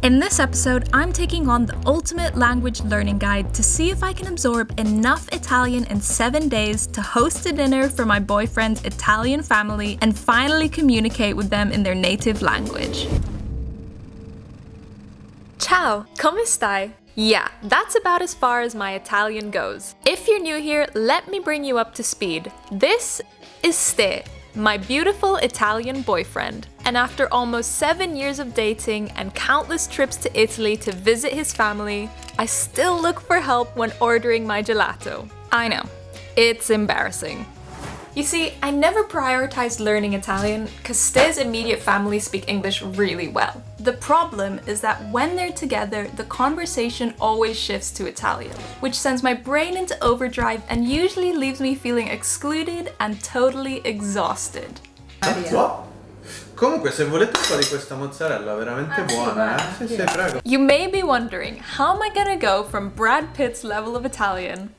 In this episode, I'm taking on the ultimate language learning guide to see if I can absorb enough Italian in 7 days to host a dinner for my boyfriend's Italian family and finally communicate with them in their native language. Ciao, come stai? Yeah, that's about as far as my Italian goes. If you're new here, let me bring you up to speed. This is Ste, my beautiful Italian boyfriend. And after almost 7 years of dating and countless trips to Italy to visit his family, I still look for help when ordering my gelato. I know, it's embarrassing. You see, I never prioritized learning Italian because Ste's immediate family speak English really well. The problem is that when they're together, the conversation always shifts to Italian, which sends my brain into overdrive and usually leaves me feeling excluded and totally exhausted. Comunque, se volete un po' di questa mozzarella, veramente buona, eh? Sì, prego. You may be wondering, how am I gonna go from Brad Pitt's level of Italian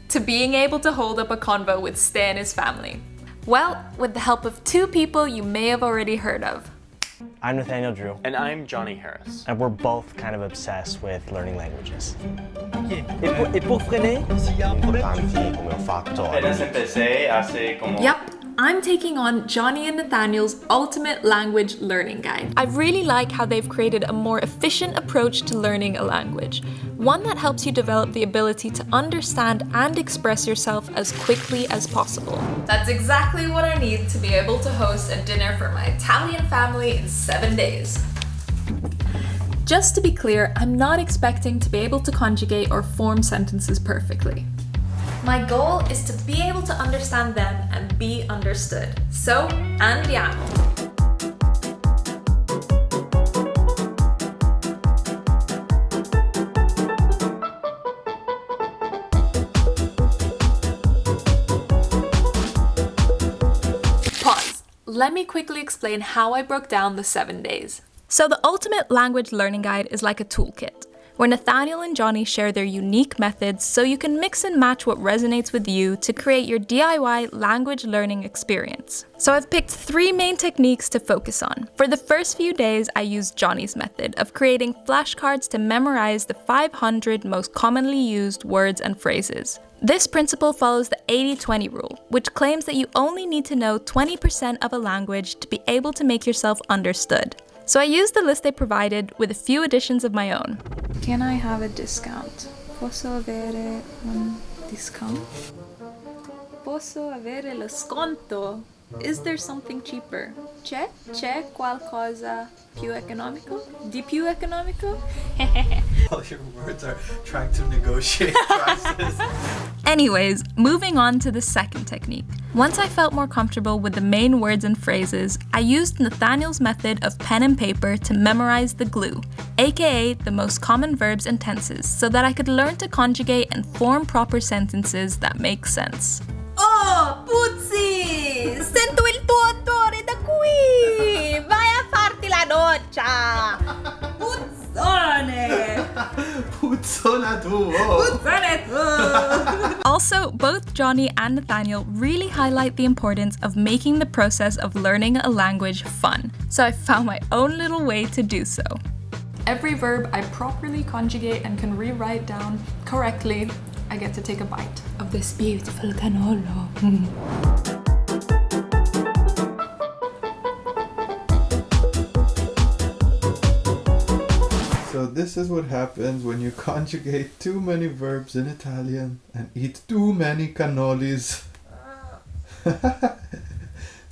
to being able to hold up a convo with Ste and his family? Well, with the help of two people you may have already heard of. I'm Nathaniel Drew. And I'm Johnny Harris. And we're both kind of obsessed with learning languages. Et pour freiner, s'il y a un problème, Yep, I'm taking on Johnny and Nathaniel's ultimate language learning guide. I really like how they've created a more efficient approach to learning a language, one that helps you develop the ability to understand and express yourself as quickly as possible. That's exactly what I need to be able to host a dinner for my Italian family in 7 days. Just to be clear, I'm not expecting to be able to conjugate or form sentences perfectly. My goal is to be able to understand them and be understood. So, andiamo! Pause. Let me quickly explain how I broke down the 7 days. So the ultimate language learning guide is like a toolkit, where Nathaniel and Johnny share their unique methods so you can mix and match what resonates with you to create your DIY language learning experience. So I've picked 3 main techniques to focus on. For the first few days, I used Johnny's method of creating flashcards to memorize the 500 most commonly used words and phrases. This principle follows the 80-20 rule, which claims that you only need to know 20% of a language to be able to make yourself understood. So I used the list they provided with a few additions of my own. Can I have a discount? Posso avere un discount? Posso avere lo sconto? Is there something cheaper? C'è qualcosa più economico? Di più economico? All your words are trying to negotiate prices. Anyways, moving on to the second technique. Once I felt more comfortable with the main words and phrases, I used Nathaniel's method of pen and paper to memorize the glue, aka the most common verbs and tenses, so that I could learn to conjugate and form proper sentences that make sense. Oh, Puzzi! Sento il tuo odore da qui! Vai a farti la doccia! Puzzone! Puzzola tu! Puzzone tu! Also, both Johnny and Nathaniel really highlight the importance of making the process of learning a language fun. So I found my own little way to do so. Every verb I properly conjugate and can rewrite down correctly, I get to take a bite of this beautiful cannolo. So this is what happens when you conjugate too many verbs in Italian and eat too many cannolis.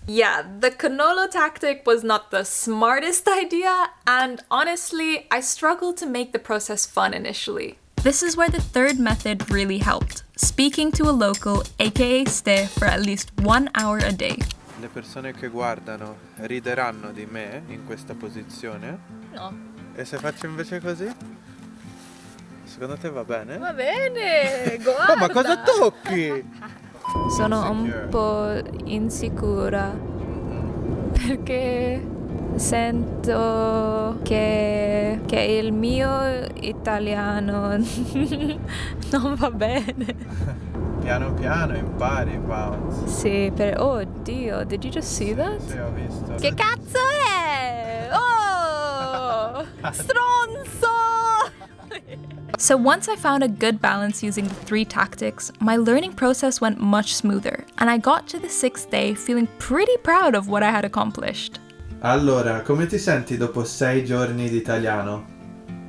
Yeah, the cannolo tactic was not the smartest idea, and honestly, I struggled to make the process fun initially. This is where the third method really helped, speaking to a local, aka Ste, for at least 1 hour a day. Le persone che guardano rideranno di me in questa posizione? No. E se faccio invece così? Secondo te va bene? Va bene, guarda! Oh, ma cosa tocchi? Sono un po' insicura perché sento che il mio italiano non va bene. Piano piano impari, Bounce. Sì, oh Dio, did you just see that? Sì, ho visto. Che cazzo è? Oh! Stronzo! So once I found a good balance using the 3 tactics, my learning process went much smoother, and I got to the 6th day feeling pretty proud of what I had accomplished. Allora, come ti senti dopo 6 giorni di italiano?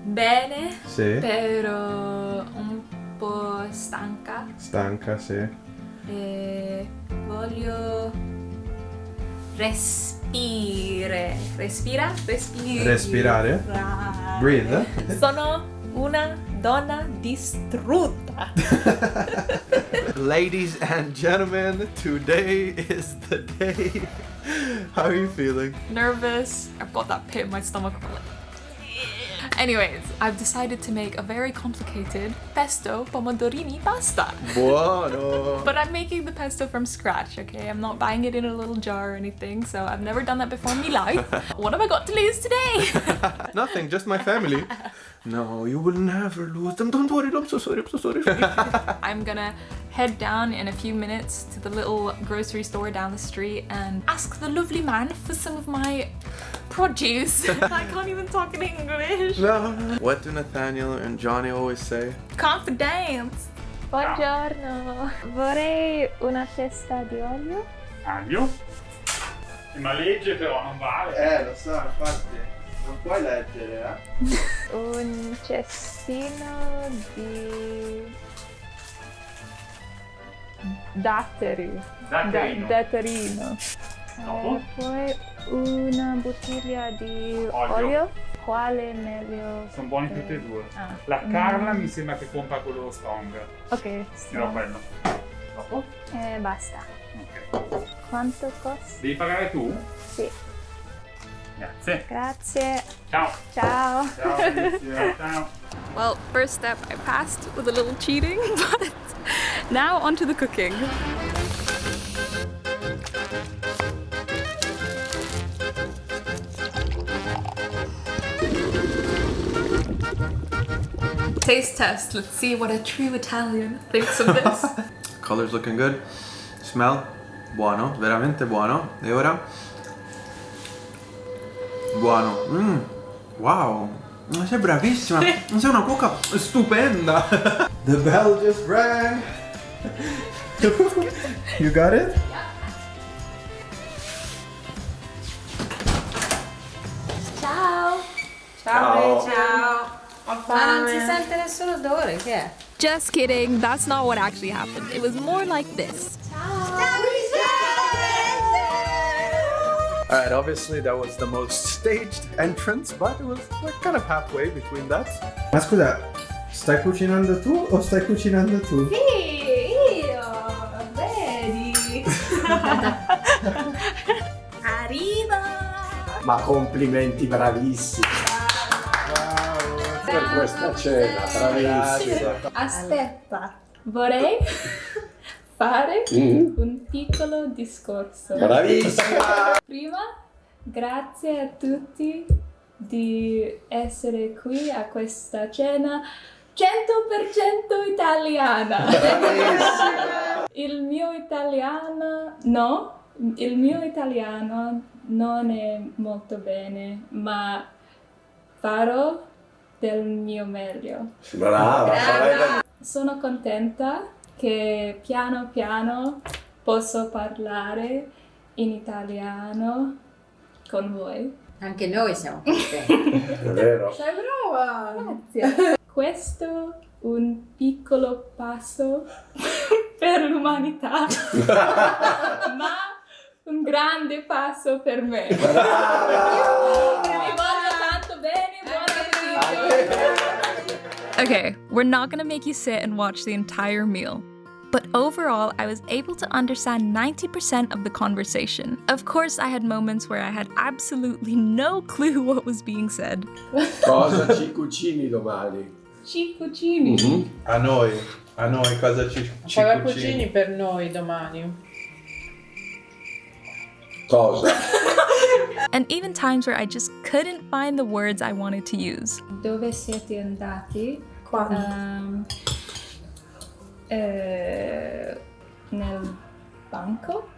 Bene, Sì. però un po' stanca. Stanca, sì. E voglio respirare. Breathe. Sono una donna distrutta. Ladies and gentlemen, today is the day. How are you feeling? Nervous. I've got that pit in my stomach. Anyways, I've decided to make a very complicated pesto pomodorini pasta. Buono! But I'm making the pesto from scratch, okay? I'm not buying it in a little jar or anything, so I've never done that before in my life. What have I got to lose today? Nothing, just my family. No, you will never lose them. Don't worry, I'm so sorry. I'm gonna head down in a few minutes to the little grocery store down the street and ask the lovely man for some of my produce. I can't even talk in English. No. What do Nathaniel and Johnny always say? Confidence. Buongiorno. Vorrei una testa di olio. Aglio? Ma legge però non vale. Lo so, infatti. Non puoi leggere, Un cestino di datteri. Datterino. Dopo? E poi una bottiglia di olio. Quale è meglio? Sono buoni tutti e due. Ah. La Carla mi sembra che compra quello strong. Ok. Dirò quello. Dopo? E basta. Ok. Quanto costa? Devi pagare tu? Sì. Grazie. Grazie. Ciao. Ciao. Ciao. Alicia. Ciao. Well, first step I passed with a little cheating, but now onto the cooking. Taste test. Let's see what a true Italian thinks of this. Color's looking good. Smell? Buono, veramente buono. E ora? Buono. Wow. Sei bravissima. Sei una cuoca stupenda. The bell just rang. You got it? Ciao. Ciao. Ciao. Ma non si sente nessun odore, che è? Just kidding. That's not what actually happened. It was more like this. Alright, obviously that was the most staged entrance, but it was like kind of halfway between that. Ma scusa, stai cucinando tu o stai cucinando tu? Sì, io. Vedi. Arriva. Ma complimenti, bravissimi. Per questa cena, bravissima. Aspetta, vorrei fare un piccolo discorso. Bravissima. Prima, grazie a tutti di essere qui a questa cena 100% italiana. Il mio italiano non è molto bene, ma farò del mio meglio. Brava. Sono contenta che piano piano posso parlare in italiano con voi. Anche noi siamo contenti. È vero. Sei brava! Grazie. Questo è un piccolo passo per l'umanità, ma un grande passo per me. Vi voglio tanto bene, buon appetito! Okay, we're not gonna make you sit and watch the entire meal. But overall, I was able to understand 90% of the conversation. Of course, I had moments where I had absolutely no clue what was being said. Cosa ci cucini domani? Ci cucini? A noi cosa ci Cosa cucini per noi domani? Cosa? And even times where I just couldn't find the words I wanted to use. Dove siete andati? Quando? Nel banco?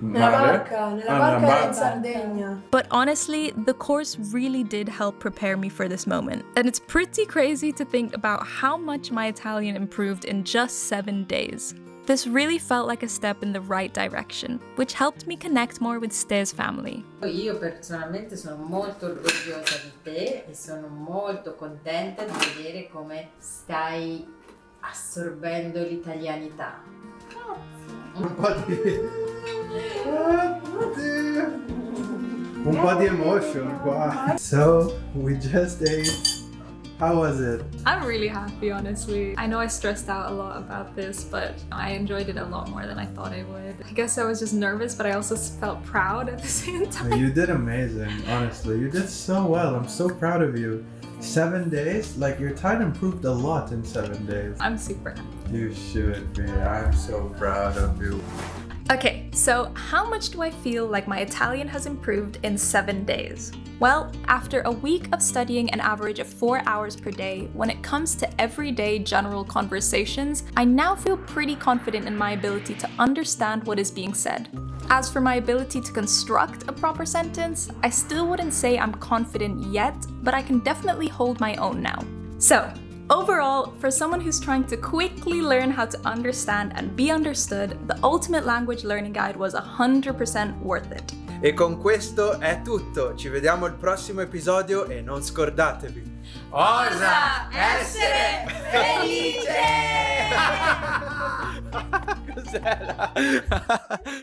Nella Mare? barca in Sardegna. But honestly, the course really did help prepare me for this moment. And it's pretty crazy to think about how much my Italian improved in just 7 days. This really felt like a step in the right direction, which helped me connect more with Ste's family. Io personalmente sono molto orgogliosa di te e sono molto contenta di vedere come stai assorbendo l'italianità. Un po' di emotion qua. So, we just ate. How was it? I'm really happy, honestly. I know I stressed out a lot about this, but I enjoyed it a lot more than I thought I would. I guess I was just nervous, but I also felt proud at the same time. You did amazing, honestly. You did so well. I'm so proud of you. 7 days? Like, your Thai improved a lot in 7 days. I'm super happy. You should be. I'm so proud of you. Okay, so how much do I feel like my Italian has improved in 7 days? Well, after a week of studying an average of 4 hours per day, when it comes to everyday general conversations, I now feel pretty confident in my ability to understand what is being said. As for my ability to construct a proper sentence, I still wouldn't say I'm confident yet, but I can definitely hold my own now. So, overall, for someone who's trying to quickly learn how to understand and be understood, the Ultimate Language Learning Guide was 100% worth it. E con questo è tutto, ci vediamo al prossimo episodio e non scordatevi. Osa essere felice! Cos'era?